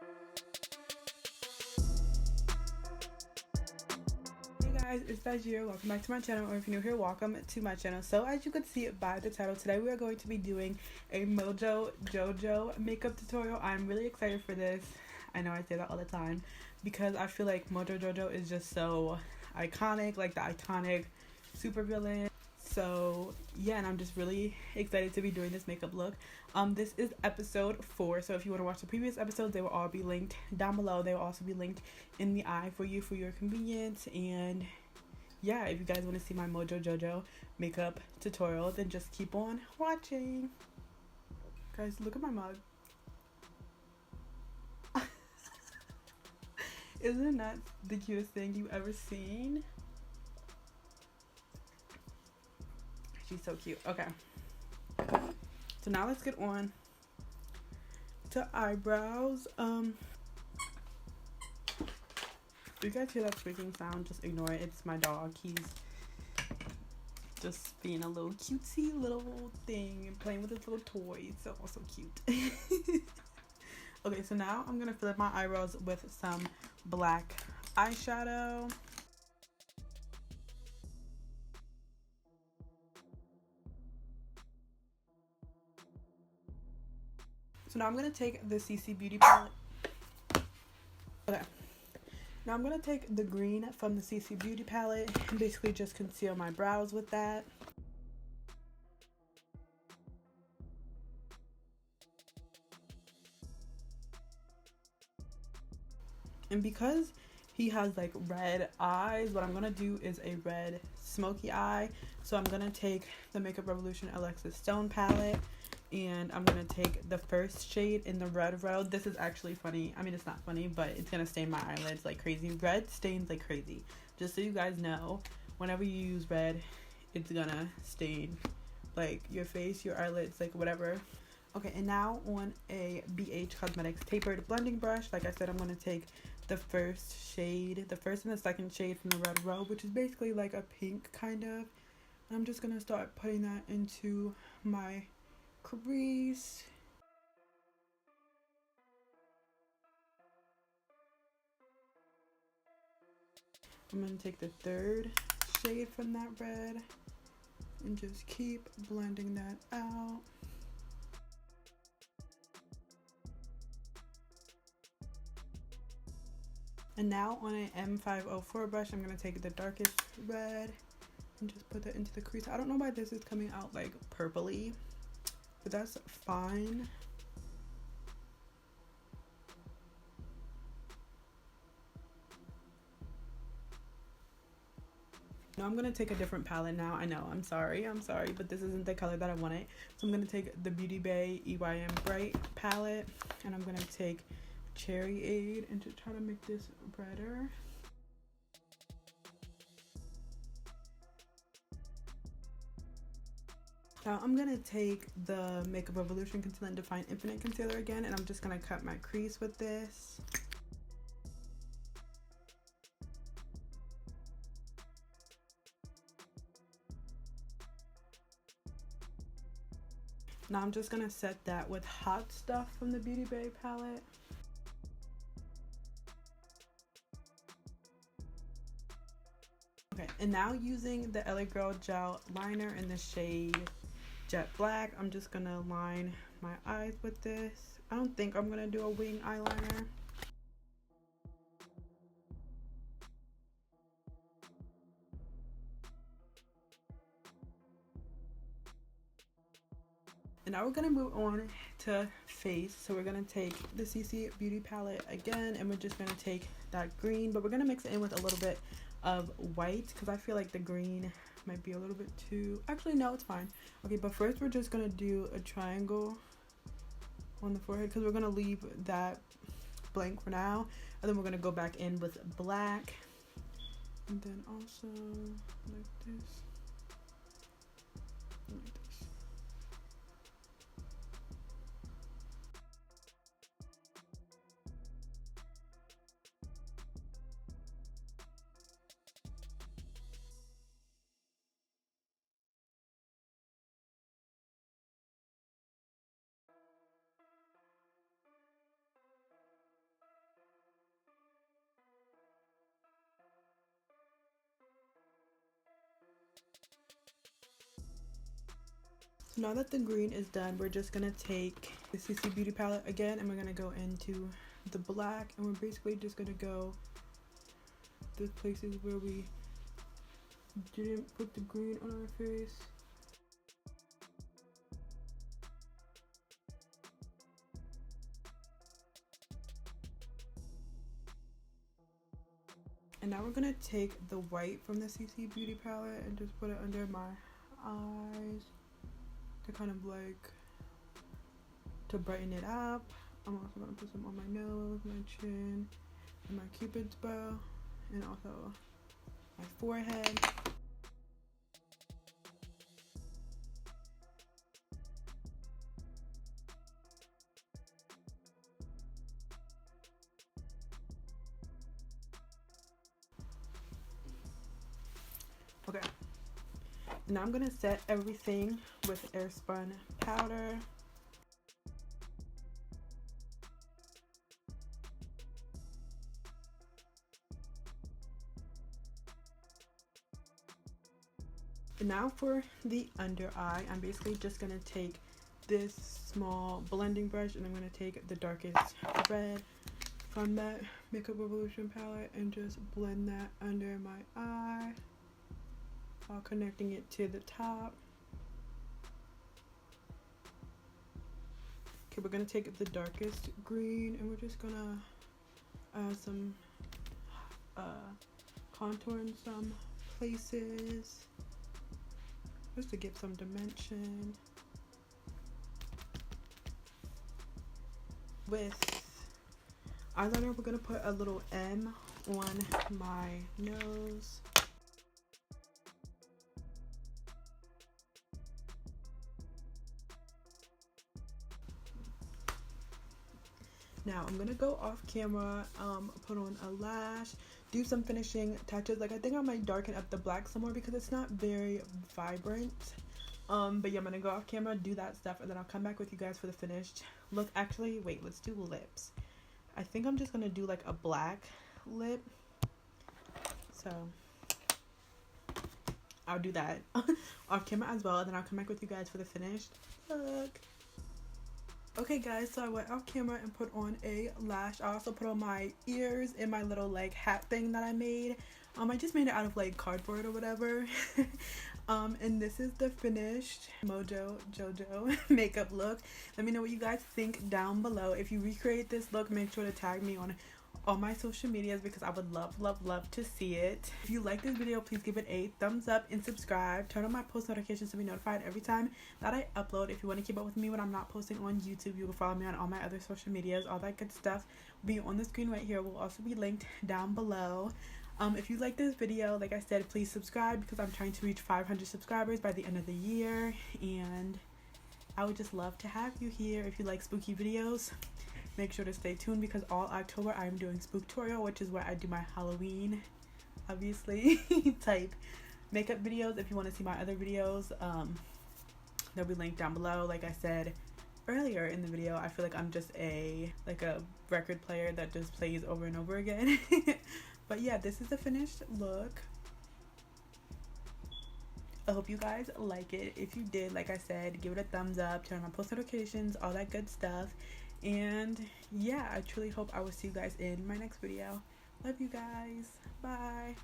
Hey guys, it's Jojo. Welcome back to my channel, or if you're new here, welcome to my channel. So as you could see by the title, today we are going to be doing a Mojo Jojo makeup tutorial. I'm really excited for this. I know I say that all the time because I feel like Mojo Jojo is just so iconic, like the iconic supervillain. So yeah, and I'm just really excited to be doing this makeup look. This is episode 4, so if you want to watch the previous episodes, they will all be linked down below. They will also be linked in the eye for you for your convenience. And yeah, if you guys want to see my Mojo Jojo makeup tutorial, then just keep on watching. Guys, look at my mug. Isn't that the cutest thing you've ever seen? She's so cute. Okay, so now let's get on to eyebrows. If you guys hear that squeaking sound, just ignore it. It's my dog. He's just being a little cutesy little thing and playing with his little toys. So cute. Okay, so now I'm gonna fill up my eyebrows with some black eyeshadow. So now I'm gonna take the CC Beauty palette. Okay. Now I'm going to take the green from the CC Beauty palette and basically just conceal my brows with that. And because he has like red eyes, what I'm going to do is a red smoky eye. So I'm going to take the Makeup Revolution Alexis Stone palette and I'm going to take the first shade in the Red Road. This is actually funny. I mean, it's not funny, but it's going to stain my eyelids like crazy. Red stains like crazy. Just so you guys know, whenever you use red, it's going to stain like your face, your eyelids, like whatever. Okay, and now on a BH Cosmetics tapered blending brush, like I said, I'm going to take the first shade, the first and the second shade from the Red Road, which is basically like a pink kind of. And I'm just going to start putting that into my crease. I'm going to take the third shade from that red and just keep blending that out. And now on an M504 brush, I'm going to take the darkest red and just put that into the crease. I don't know why this is coming out like purpley, but that's fine. Now I'm gonna take a different palette now. I know, I'm sorry, but this isn't the color that I wanted. So I'm gonna take the Beauty Bay EYM Bright palette and I'm gonna take Cherry Aid and to try to make this redder. Now I'm going to take the Makeup Revolution Concealer and Define Infinite Concealer again, and I'm just going to cut my crease with this. Now I'm just going to set that with Hot Stuff from the Beauty Bay palette. Okay, and now using the LA Girl Gel Liner in the shade Jet Black, I'm just gonna line my eyes with this. I don't think I'm gonna do a wing eyeliner. And now we're gonna move on to face. So we're gonna take the CC Beauty palette again, and we're just gonna take that green, but we're gonna mix it in with a little bit of white because I feel like the green might be a little bit too, actually no, it's fine. Okay, but first we're just gonna do a triangle on the forehead because we're gonna leave that blank for now, and then we're gonna go back in with black, and then also like this, like this. now that the green is done, we're just gonna take the CC Beauty palette again and we're gonna go into the black, and we're basically just gonna go the places where we didn't put the green on our face. And now we're gonna take the white from the CC Beauty palette and just put it under my eyes to kind of like to brighten it up. I'm also gonna put some on my nose, my chin, and my cupid's bow, and also my forehead. Okay, now I'm gonna set everything with airspun powder. And now for the under eye, I'm basically just gonna take this small blending brush and I'm gonna take the darkest red from that Makeup Revolution palette and just blend that under my eye while connecting it to the top. Okay, we're gonna take the darkest green and we're just gonna add some contour in some places just to give some dimension. With eyeliner, we're gonna put a little M on my nose. Now I'm gonna go off camera, put on a lash, do some finishing touches. Like I think I might darken up the black some more because it's not very vibrant. But yeah, I'm gonna go off camera, do that stuff, and then I'll come back with you guys for the finished look. Actually, wait, let's do lips. I think I'm just gonna do like a black lip. So I'll do that off camera as well, and then I'll come back with you guys for the finished look. Okay guys, so I went off camera and put on a lash. I also put on my ears and my little like hat thing that I made. I just made it out of like cardboard or whatever. And this is the finished Mojo Jojo makeup look. Let me know what you guys think down below. If you recreate this look, make sure to tag me on all my social medias because I would love to see it. If you like this video, please give it a thumbs up and subscribe. Turn on my post notifications to be notified every time that I upload. If you want to keep up with me when I'm not posting on YouTube, you can follow me on all my other social medias. All that good stuff will be on the screen right here. Will also be linked down below. If you like this video, like I said, please subscribe because I'm trying to reach 500 subscribers by the end of the year, and I would just love to have you here. If you like spooky videos, make sure to stay tuned because all October I'm doing Spooktorial, which is where I do my Halloween, obviously, type makeup videos. If you want to see my other videos, they'll be linked down below. Like I said earlier in the video, I feel like I'm just a record player that just plays over and over again. But yeah, this is the finished look. I hope you guys like it. If you did, like I said, give it a thumbs up, turn on my post notifications, all that good stuff. And yeah, I truly hope I will see you guys in my next video. Love you guys. Bye.